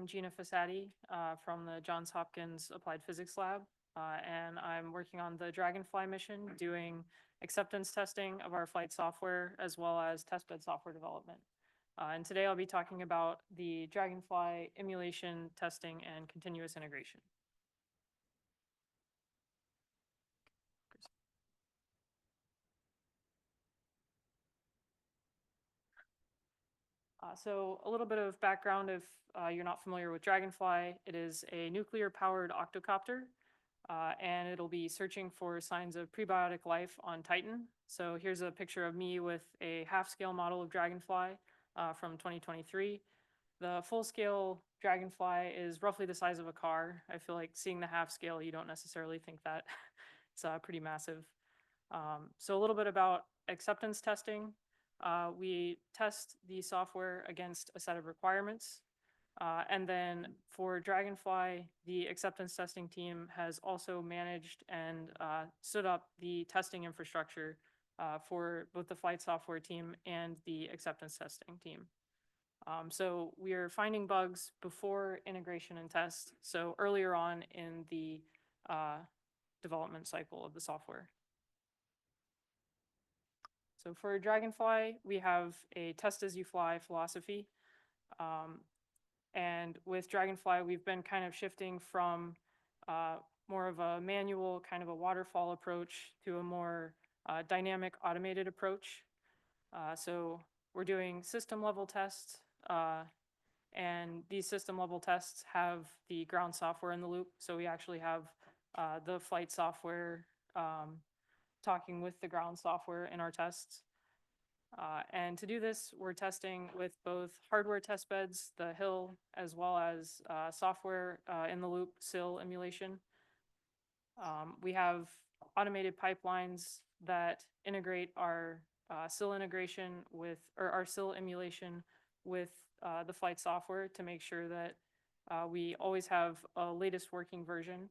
I'm Gina Fossati from the Johns Hopkins Applied Physics Lab, and I'm working on the Dragonfly mission doing acceptance testing of our flight software as well as testbed software development. And today I'll be talking about the Dragonfly emulation testing and continuous integration. So a little bit of background if you're not familiar with Dragonfly. It is a nuclear-powered octocopter, and it'll be searching for signs of prebiotic life on Titan. So here's a picture of me with a half-scale model of Dragonfly from 2023. The full-scale Dragonfly is roughly the size of a car. I feel like seeing the half-scale, you don't necessarily think that. It's pretty massive. So a little bit about acceptance testing. We test the software against a set of requirements. And then for Dragonfly, the acceptance testing team has also managed and stood up the testing infrastructure for both the flight software team and the acceptance testing team. So we are finding bugs before integration and test, so earlier on in the development cycle of the software. So for Dragonfly, we have a test as you fly philosophy. And with Dragonfly, we've been kind of shifting from more of a manual, kind of a waterfall approach to a more dynamic automated approach. So we're doing system level tests, and these system level tests have the ground software in the loop. So we actually have the flight software talking with the ground software in our tests. And to do this, we're testing with both hardware test beds, the Hill, as well as software in the loop SIL emulation. We have automated pipelines that integrate our SIL integration with, or our SIL emulation with the flight software to make sure that we always have a latest working version.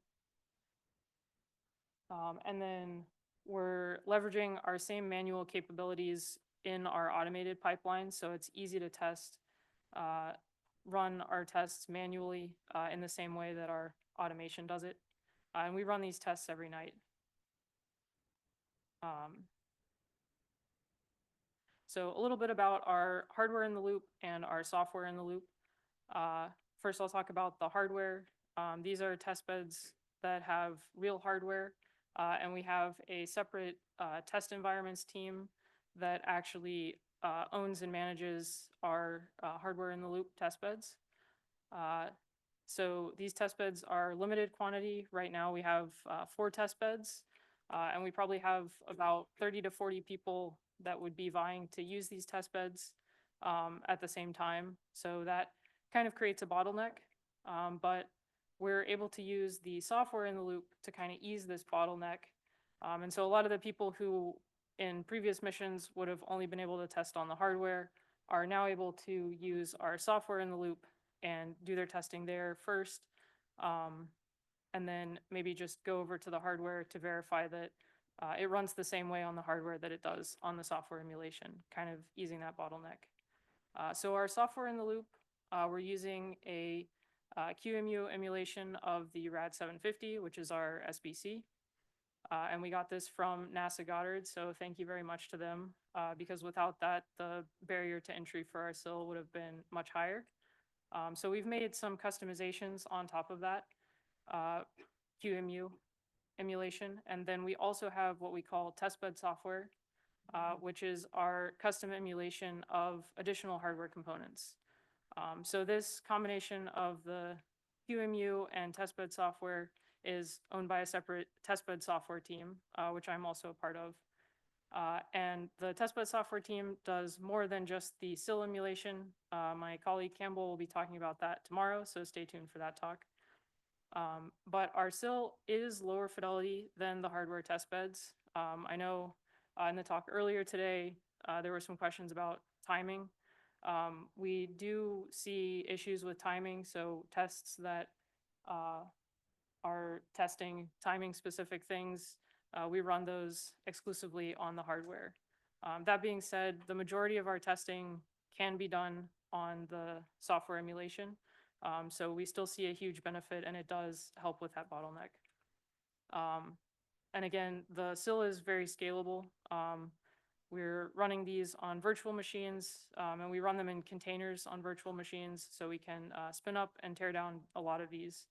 And then we're leveraging our same manual capabilities in our automated pipeline, so it's easy to test, run our tests manually in the same way that our automation does it. And we run these tests every night. So a little bit about our hardware in the loop and our software in the loop. First, I'll talk about the hardware. These are test beds that have real hardware, and we have a separate test environments team that actually owns and manages our hardware in the loop test beds. So these test beds are limited quantity. Right now we have 4 test beds, and we probably have about 30 to 40 people that would be vying to use these test beds at the same time. So that kind of creates a bottleneck, but we're able to use the software in the loop to kind of ease this bottleneck. And so a lot of the people who in previous missions would have only been able to test on the hardware are now able to use our software in the loop and do their testing there first, and then maybe just go over to the hardware to verify that it runs the same way on the hardware that it does on the software emulation, kind of easing that bottleneck. So our software in the loop, we're using a QEMU emulation of the RAD 750, which is our SBC. And we got this from NASA Goddard, so thank you very much to them, because without that, the barrier to entry for our SIL would have been much higher. So we've made some customizations on top of that QEMU emulation, and then we also have what we call testbed software, which is our custom emulation of additional hardware components. So this combination of the QEMU and testbed software is owned by a separate testbed software team, which I'm also a part of. And the testbed software team does more than just the SIL emulation. My colleague Campbell will be talking about that tomorrow, so stay tuned for that talk. But our SIL is lower fidelity than the hardware testbeds. I know in the talk earlier today, there were some questions about timing. We do see issues with timing, so tests that are testing timing specific things, we run those exclusively on the hardware. That being said, the majority of our testing can be done on the software emulation. So we still see a huge benefit, and it does help with that bottleneck. And again, the SIL is very scalable. We're running these on virtual machines, and we run them in containers on virtual machines, so we can spin up and tear down a lot of these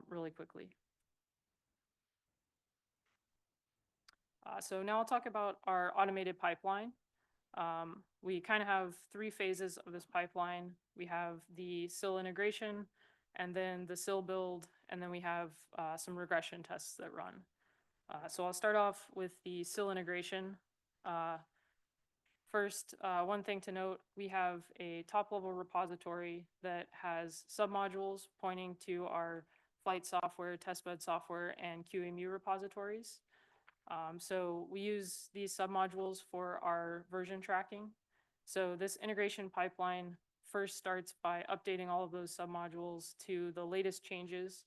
really quickly. So now I'll talk about our automated pipeline. We kind of have three phases of this pipeline. We have the SIL integration, and then the SIL build, and then we have some regression tests that run. So I'll start off with the SIL integration. First, one thing to note, we have a top-level repository that has submodules pointing to our flight software, testbed software, and QEMU repositories. So we use these submodules for our version tracking. So this integration pipeline first starts by updating all of those submodules to the latest changes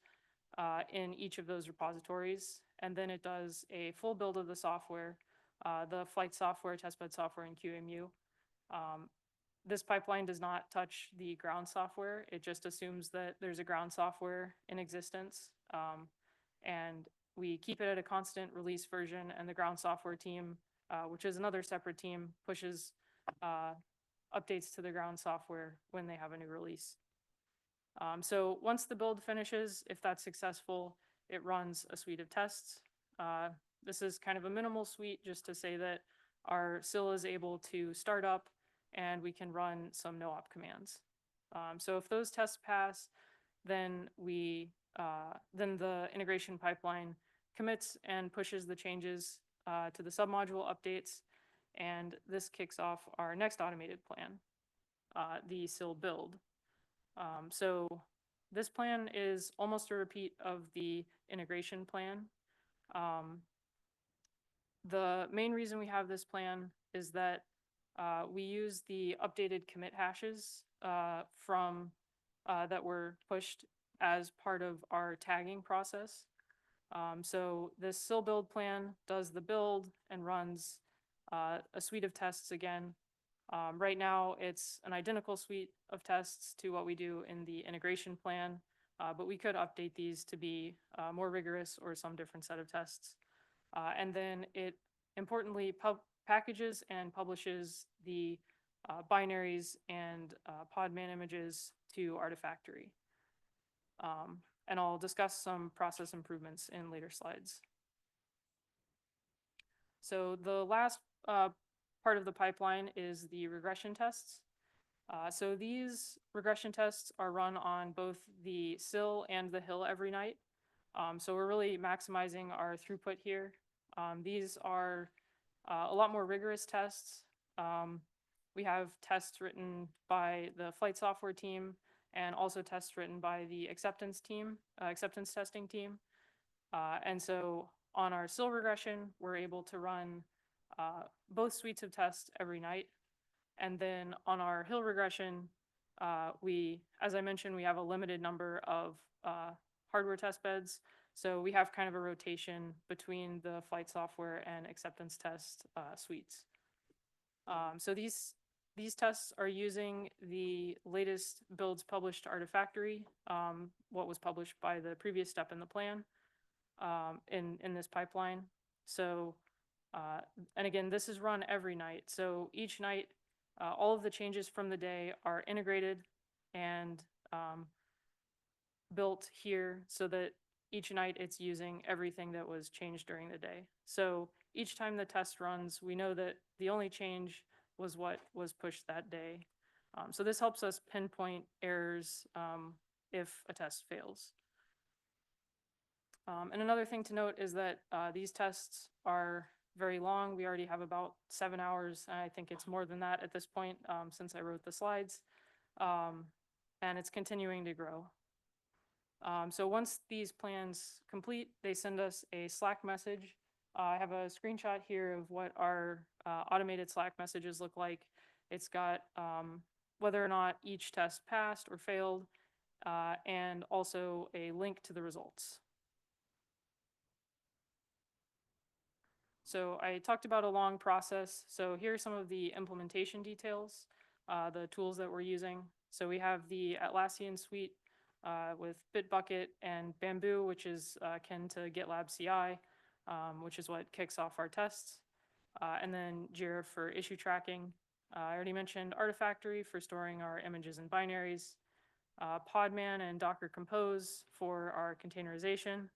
in each of those repositories. And then it does a full build of the software, the flight software, testbed software, and QEMU. This pipeline does not touch the ground software. It just assumes that there's a ground software in existence. And we keep it at a constant release version, and the ground software team, which is another separate team, pushes updates to the ground software when they have a new release. So once the build finishes, if that's successful, it runs a suite of tests. This is kind of a minimal suite just to say that our SIL is able to start up and we can run some no-op commands. So if those tests pass, then then the integration pipeline commits and pushes the changes to the submodule updates, and this kicks off our next automated plan, the SIL build. So this plan is almost a repeat of the integration plan. The main reason we have this plan is that we use the updated commit hashes from that were pushed as part of our tagging process. So this SIL build plan does the build and runs a suite of tests again. Right now, it's an identical suite of tests to what we do in the integration plan, but we could update these to be more rigorous or some different set of tests. And then it importantly packages and publishes the binaries and pod man images to Artifactory. And I'll discuss some process improvements in later slides. So the last part of the pipeline is the regression tests. So these regression tests are run on both the SIL and the hill every night. So we're really maximizing our throughput here. These are a lot more rigorous tests. We have tests written by the flight software team and also tests written by the acceptance testing team. And so on our SIL regression, we're able to run both suites of tests every night. And then on our hill regression, as I mentioned, we have a limited number of hardware test beds. So we have kind of a rotation between the flight software and acceptance test suites. So these tests are using the latest builds published to Artifactory, what was published by the previous step in the plan in this pipeline. So, and again, this is run every night. So each night, all of the changes from the day are integrated and built here so that each night it's using everything that was changed during the day. So each time the test runs, we know that the only change was what was pushed that day. So this helps us pinpoint errors if a test fails. And another thing to note is that these tests are very long. We already have about 7 hours. I think it's more than that at this point since I wrote the slides. And it's continuing to grow. So once these plans complete, they send us a Slack message. I have a screenshot here of what our automated Slack messages look like. It's got whether or not each test passed or failed, and also a link to the results. So I talked about a long process. So here are some of the implementation details, the tools that we're using. So we have the Atlassian suite with Bitbucket and Bamboo, which is akin to GitLab CI, which is what kicks off our tests. And then Jira for issue tracking. I already mentioned Artifactory for storing our images and binaries. Podman and Docker Compose for our containerization.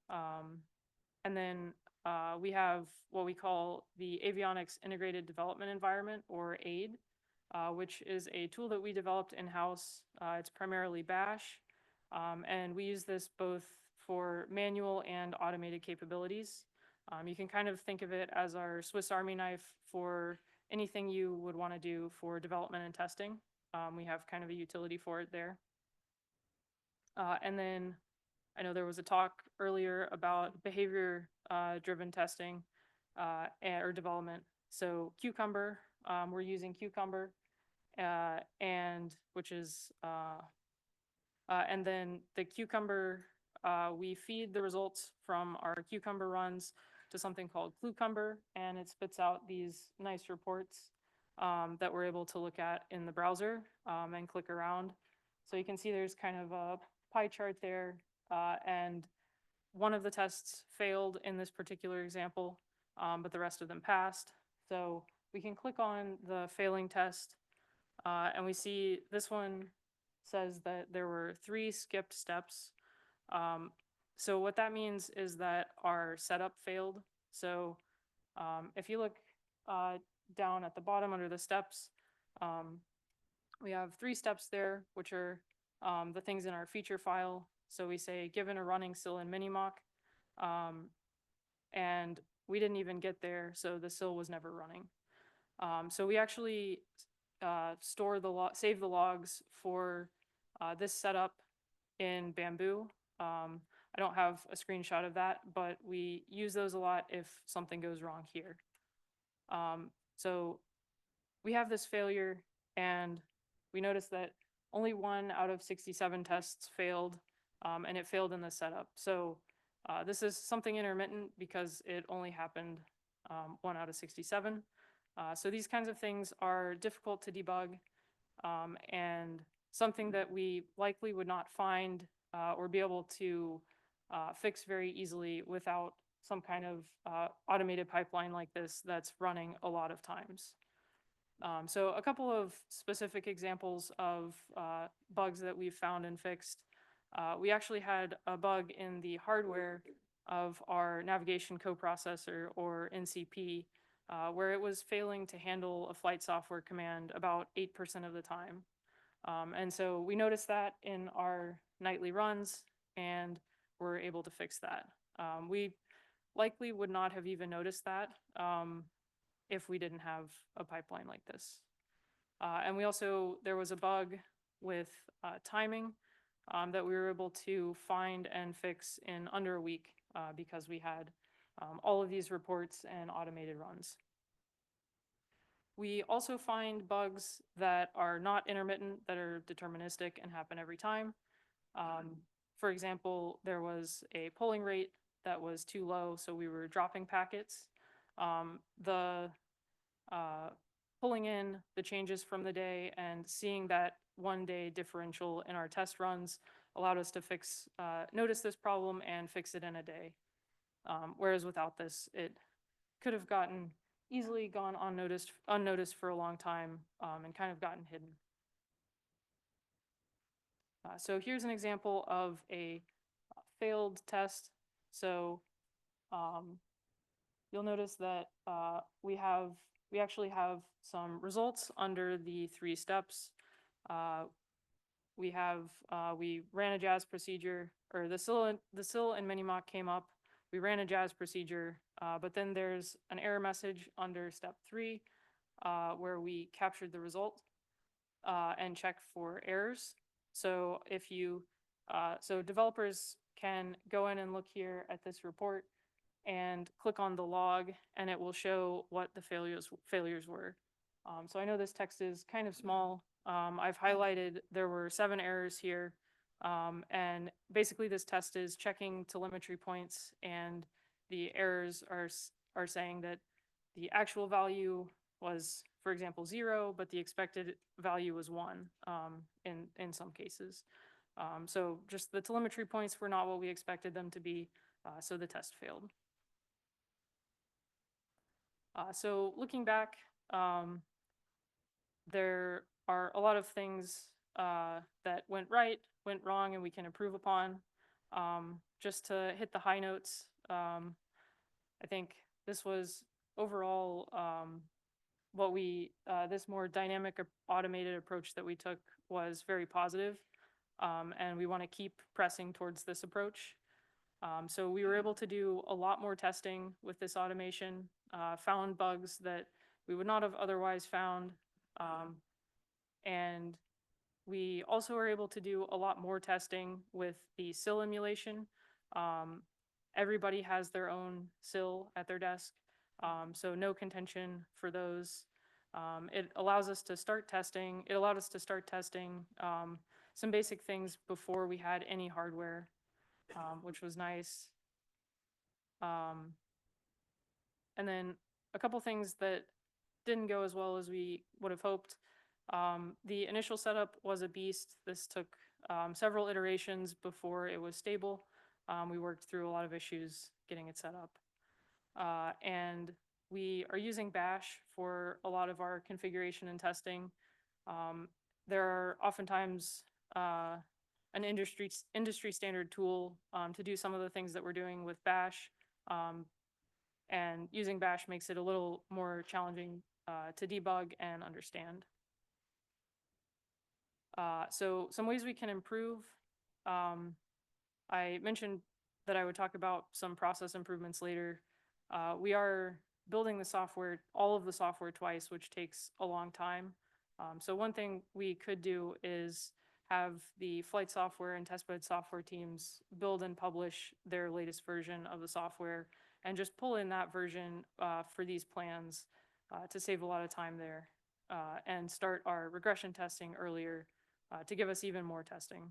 And then we have what we call the Avionics Integrated Development Environment, or AID, which is a tool that we developed in-house. It's primarily Bash, and we use this both for manual and automated capabilities. You can kind of think of it as our Swiss Army knife for anything you would want to do for development and testing. We have kind of a utility for it there. And then I know there was a talk earlier about behavior-driven testing or development. So Cucumber, we're using Cucumber, and which is, and then the Cucumber, we feed the results from our Cucumber runs to something called Clucumber, and it spits out these nice reports that we're able to look at in the browser and click around. So you can see there's kind of a pie chart there, and one of the tests failed in this particular example, but the rest of them passed. So we can click on the failing test, and we see this one says that there were 3 skipped steps. So what that means is that our setup failed. So if you look down at the bottom under the steps, we have 3 steps there, which are the things in our feature file. So we say, given a running SIL in Minimock, and we didn't even get there, so the SIL was never running. So we actually save the logs for this setup in Bamboo. I don't have a screenshot of that, but we use those a lot if something goes wrong here. So we have this failure, and we notice that only 1 out of 67 tests failed, and it failed in the setup. So this is something intermittent because it only happened 1 out of 67. So these kinds of things are difficult to debug, and something that we likely would not find or be able to fix very easily without some kind of automated pipeline like this that's running a lot of times. So a couple of specific examples of bugs that we've found and fixed. We actually had a bug in the hardware of our navigation coprocessor, or NCP, where it was failing to handle a flight software command about 8% of the time. And so we noticed that in our nightly runs, and we're able to fix that. We likely would not have even noticed that if we didn't have a pipeline like this. And there was a bug with timing that we were able to find and fix in under a week because we had all of these reports and automated runs. We also find bugs that are not intermittent, that are deterministic and happen every time. For example, there was a polling rate that was too low, so we were dropping packets. Pulling in the changes from the day and seeing that 1-day differential in our test runs allowed us to notice this problem and fix it in a day. Whereas without this, it could have easily gone unnoticed for a long time and kind of gotten hidden. So here's an example of a failed test. So you'll notice that we actually have some results under the 3 steps. We ran a JAS procedure, or the SIL and Minimock came up. We ran a JAS procedure, but then there's an error message under step 3 where we captured the result and checked for errors. So so developers can go in and look here at this report and click on the log, and it will show what the failures were. So I know this text is kind of small. I've highlighted there were 7 errors here, and basically this test is checking telemetry points, and the errors are saying that the actual value was for example, 0, but the expected value was 1 in some cases. So just the telemetry points were not what we expected them to be, so the test failed. So looking back, there are a lot of things that went right, went wrong, and we can improve upon. Just to hit the high notes, I think this was overall this more dynamic automated approach that we took was very positive, and we want to keep pressing towards this approach. So we were able to do a lot more testing with this automation, found bugs that we would not have otherwise found, and we also were able to do a lot more testing with the sill emulation. Everybody has their own sill at their desk, so no contention for those. It allows us to start testing. It allowed us to start testing some basic things before we had any hardware, which was nice. And then a couple things that didn't go as well as we would have hoped. The initial setup was a beast. This took several iterations before it was stable. We worked through a lot of issues getting it set up. And we are using Bash for a lot of our configuration and testing. There are oftentimes an industry standard tool to do some of the things that we're doing with Bash. And using Bash makes it a little more challenging to debug and understand. So some ways we can improve. I mentioned that I would talk about some process improvements later. We are building the software, all of the software twice, which takes a long time. So one thing we could do is have the flight software and testbed software teams build and publish their latest version of the software and just pull in that version for these plans to save a lot of time there and start our regression testing earlier to give us even more testing.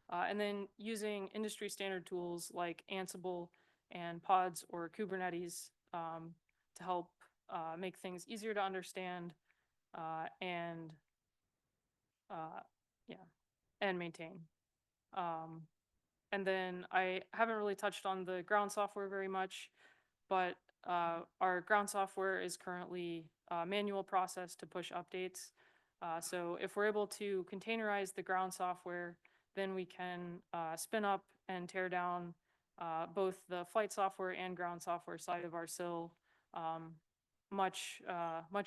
And then using industry standard tools like Ansible and Pods or Kubernetes to help make things easier to understand and maintain. And then I haven't really touched on the ground software very much, but our ground software is currently a manual process to push updates. So if we're able to containerize the ground software, then we can spin up and tear down both the flight software and ground software side of our SIL much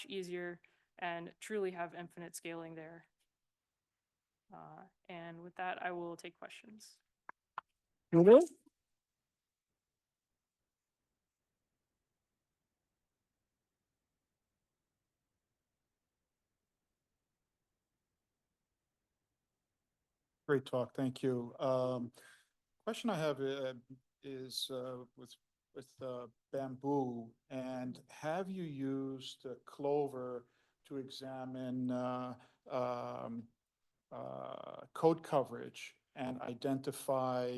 easier and truly have infinite scaling there. And with that, I will take questions. Great talk, thank you. Question I have is with Bamboo, and have you used Clover to examine code coverage and identify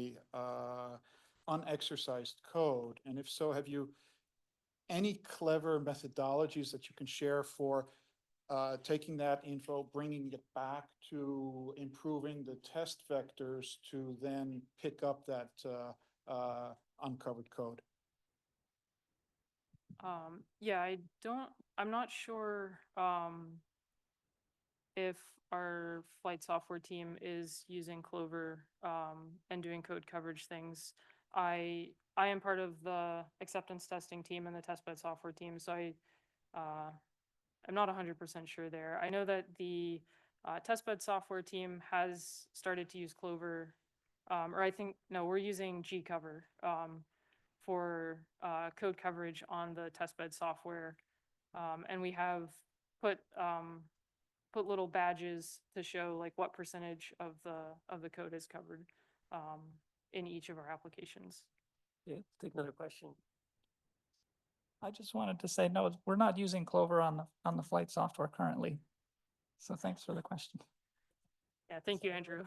unexercised code? And if so, have you any clever methodologies that you can share for taking that info, bringing it back to improving the test vectors to then pick up that uncovered code? Yeah, I'm not sure if our flight software team is using Clover and doing code coverage things. I am part of the acceptance testing team and the testbed software team, so I'm not 100% sure there. I know that the testbed software team has started to use Clover, or I think, no, we're using gcover for code coverage on the testbed software. And we have put little badges to show like what percentage of the code is covered in each of our applications. Yeah, take another question. I just wanted to say, no, we're not using Clover on the flight software currently. So thanks for the question. Yeah, thank you, Andrew.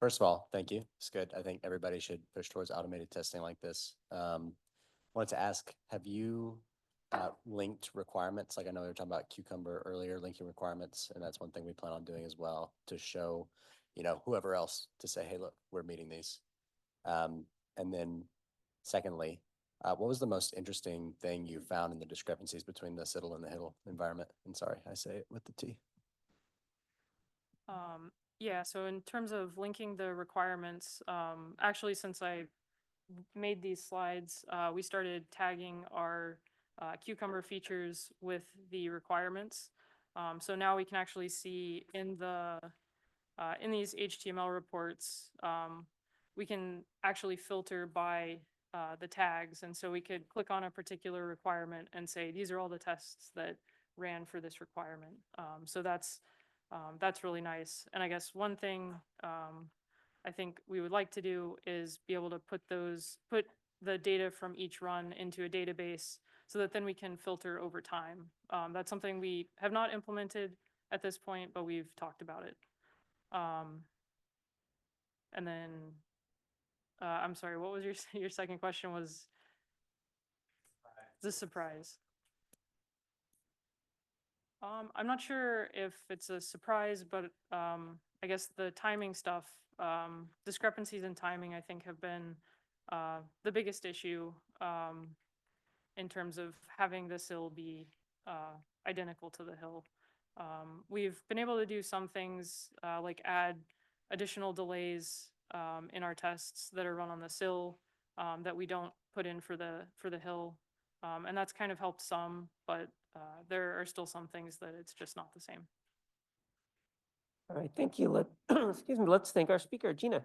First of all, thank you. It's good. I think everybody should push towards automated testing like this. One wanted to ask, have you linked requirements? Like I know we were talking about Cucumber earlier, linking requirements, and that's one thing we plan on doing as well to show, you know, whoever else to say, hey, look, we're meeting these. And then secondly, what was the most interesting thing you found in the discrepancies between the Citadel and the Hill environment? And sorry, I say it with the T. Yeah, so in terms of linking the requirements, actually, since I made these slides, we started tagging our Cucumber features with the requirements. So now we can actually see in these HTML reports, we can actually filter by the tags. And so we could click on a particular requirement and say, these are all the tests that ran for this requirement. So that's really nice. And I guess one thing I think we would like to do is be able to put the data from each run into a database so that then we can filter over time. That's something we have not implemented at this point, but we've talked about it. And then, I'm sorry, what was your second question was? The surprise. I'm not sure if it's a surprise, but I guess the timing stuff, discrepancies in timing, I think have been the biggest issue in terms of having the sill be identical to the hill. We've been able to do some things like add additional delays in our tests that are run on the sill that we don't put in for the hill. And that's kind of helped some, but there are still some things that it's just not the same. All right, thank you. Excuse me, let's thank our speaker, Gina.